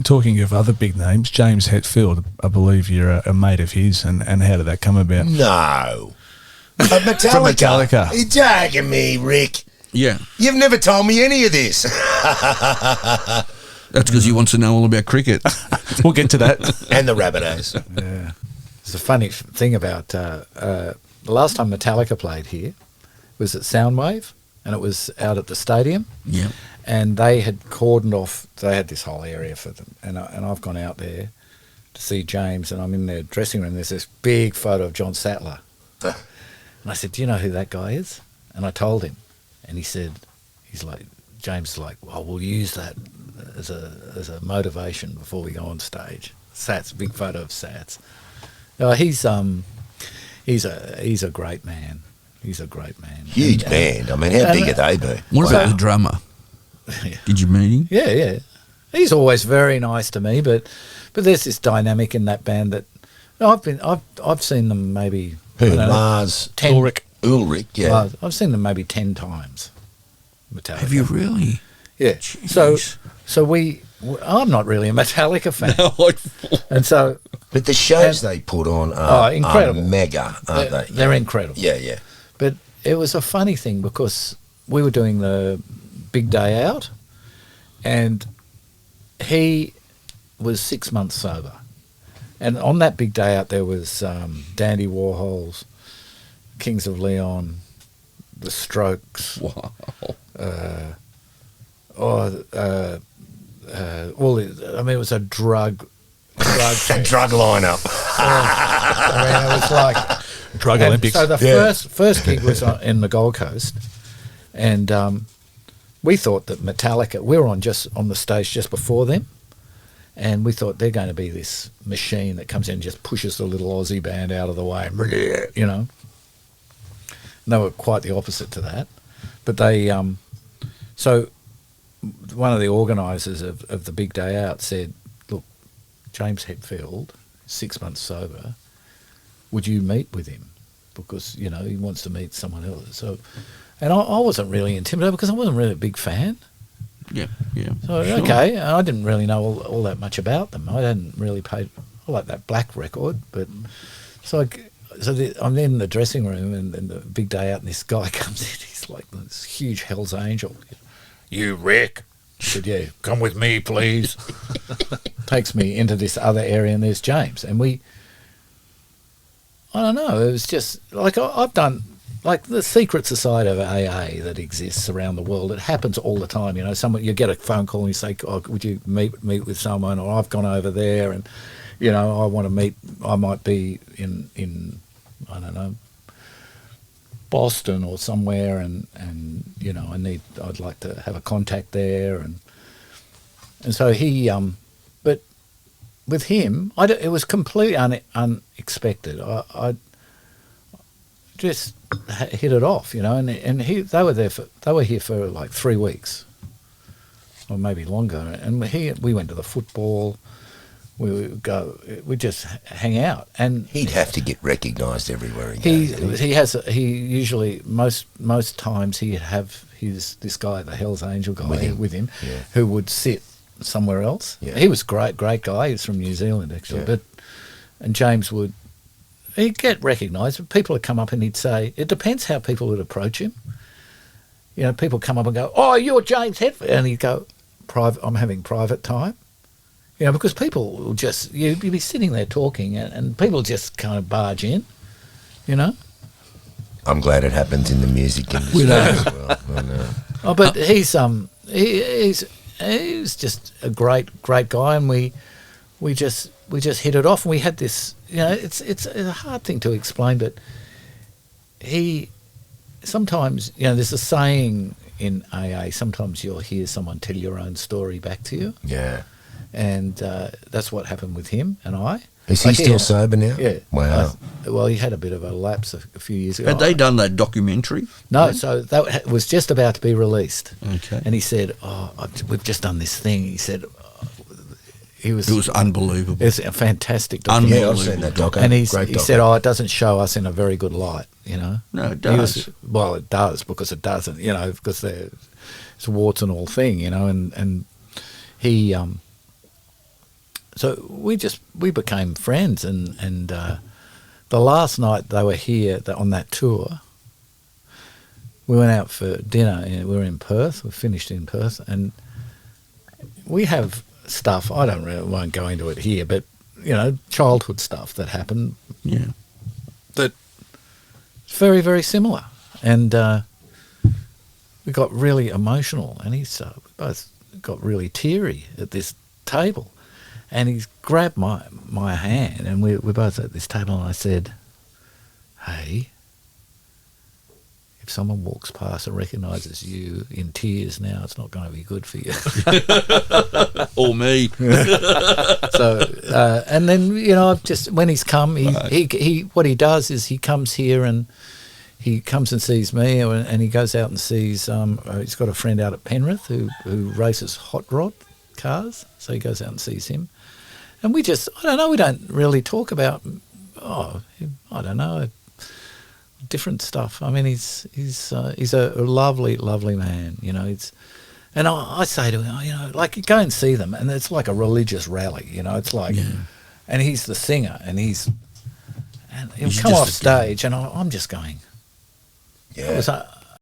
Talking of other big names, James Hetfield, I believe you're a mate of his, and how did that come about? No. Metallica. From Metallica. You're tagging me, Rick. Yeah. You've never told me any of this. That's because he wants to know all about cricket. We'll get to that. And the Rabbitohs. Yeah. It's a funny thing about the last time Metallica played here was at Soundwave, and it was out at the stadium. Yeah. And they had cordoned off, they had this whole area for them. And I've gone out there to see James, and I'm in their dressing room. There's this big photo of John Sattler. And I said, do you know who that guy is? And I told him. And he said, James is like, well, we'll use that as a motivation before we go on stage. Sats, big photo of Sats. He's a great man. He's a great man. Huge band. I mean, how big are they be? What about the drummer? Did you meet him? Yeah. He's always very nice to me, but there's this dynamic in that band that I've seen them maybe Lars 10 Ulrich, yeah. I've seen them maybe 10 times. Metallica. Have you really? Yeah. Jeez. So I'm not really a Metallica fan. No, And so But the shows they put on are incredible. mega, aren't they? They're incredible. Yeah. But it was a funny thing because we were doing the big day out, and he was 6 months sober. And on that big day out, there was Dandy Warhols, Kings of Leon, The Strokes. wow. It was a drug A drug lineup. it was like Drug Olympics. So the first gig was in the Gold Coast, and we thought that Metallica. We were on the stage just before them, and we thought they're going to be this machine that comes in and just pushes the little Aussie band out of the way, you know. And they were quite the opposite to that, but they. So one of the organisers of the big day out said, "Look, James Hetfield, 6 months sober. Would you meet with him? Because, you know, he wants to meet someone else." So, and I wasn't really intimidated because I wasn't really a big fan. Yeah. So, Sure. okay, and I didn't really know all that much about them. I hadn't really paid, I like that Black record, but I'm in the dressing room and the big day out and this guy comes in, he's like this huge Hell's Angel. "You, Rick?" I said, "Yeah, come with me, please." Takes me into this other area and there's James. And I don't know, it was just, like I've done, like the secret society of AA that exists around the world, it happens all the time, you know, you get a phone call and you say, "Oh, would you meet with someone?" Or "I've gone over there and, you know, I want to meet, I might be in I don't know, Boston or somewhere and you know, I'd like to have a contact there." And so he, but with him, it was completely unexpected. I just hit it off, you know, and they were here for like 3 weeks, or maybe longer, and we went to the football. We just hang out, and He'd have to get recognised everywhere he goes. he usually most times he'd have this guy, the Hell's Angel guy, with him, Yeah. who would sit somewhere else. Yeah. He was great guy. He was from New Zealand actually, Yeah. and James he'd get recognised. People would come up and he'd say, it depends how people would approach him. You know, people come up and go, "Oh, you're James Hetfield," and he'd go, I'm having private time." You know, because people will just, you'd be sitting there talking and people just kind of barge in, you know. I'm glad it happens in the music industry as well. I know. Oh, but he's just a great guy, and we just hit it off, and we had this, you know, it's a hard thing to explain, but he sometimes, you know, there's a saying in AA, sometimes you'll hear someone tell your own story back to you. Yeah. And that's what happened with him and I. Is he still sober now? Yeah. Wow. Well, he had a bit of a lapse a few years ago. Had they done that documentary? No, so that was just about to be released. Okay. And he said, we've just done this thing. He said, It was unbelievable. It's a fantastic documentary. Yeah, I've seen that doc. And he Great doc. said, it doesn't show us in a very good light, you know. No, it does. Well, it does, because it doesn't, you know, because it's a warts and all thing, you know, and he So we became friends, and the last night they were here on that tour, we went out for dinner. We were in Perth. We finished in Perth, and we have stuff. I won't go into it here, but childhood stuff that happened. Yeah. That very, very similar, and we got really emotional, and we both got really teary at this table, and he's grabbed my hand, and we're both at this table, and I said, "Hey, if someone walks past and recognises you in tears now, it's not going to be good for you." Or me. So, and then I've just when he's come, he what he does is he comes here and he comes and sees me, and he goes out and sees. He's got a friend out at Penrith who races hot rod cars, so he goes out and sees him, and I don't know, we don't really talk about, I don't know, different stuff. I mean, he's a lovely, lovely man, and I say to him, like, go and see them, and it's like a religious rally, it's like, and he's the singer, and he'll come off stage, and I'm just going, Yeah.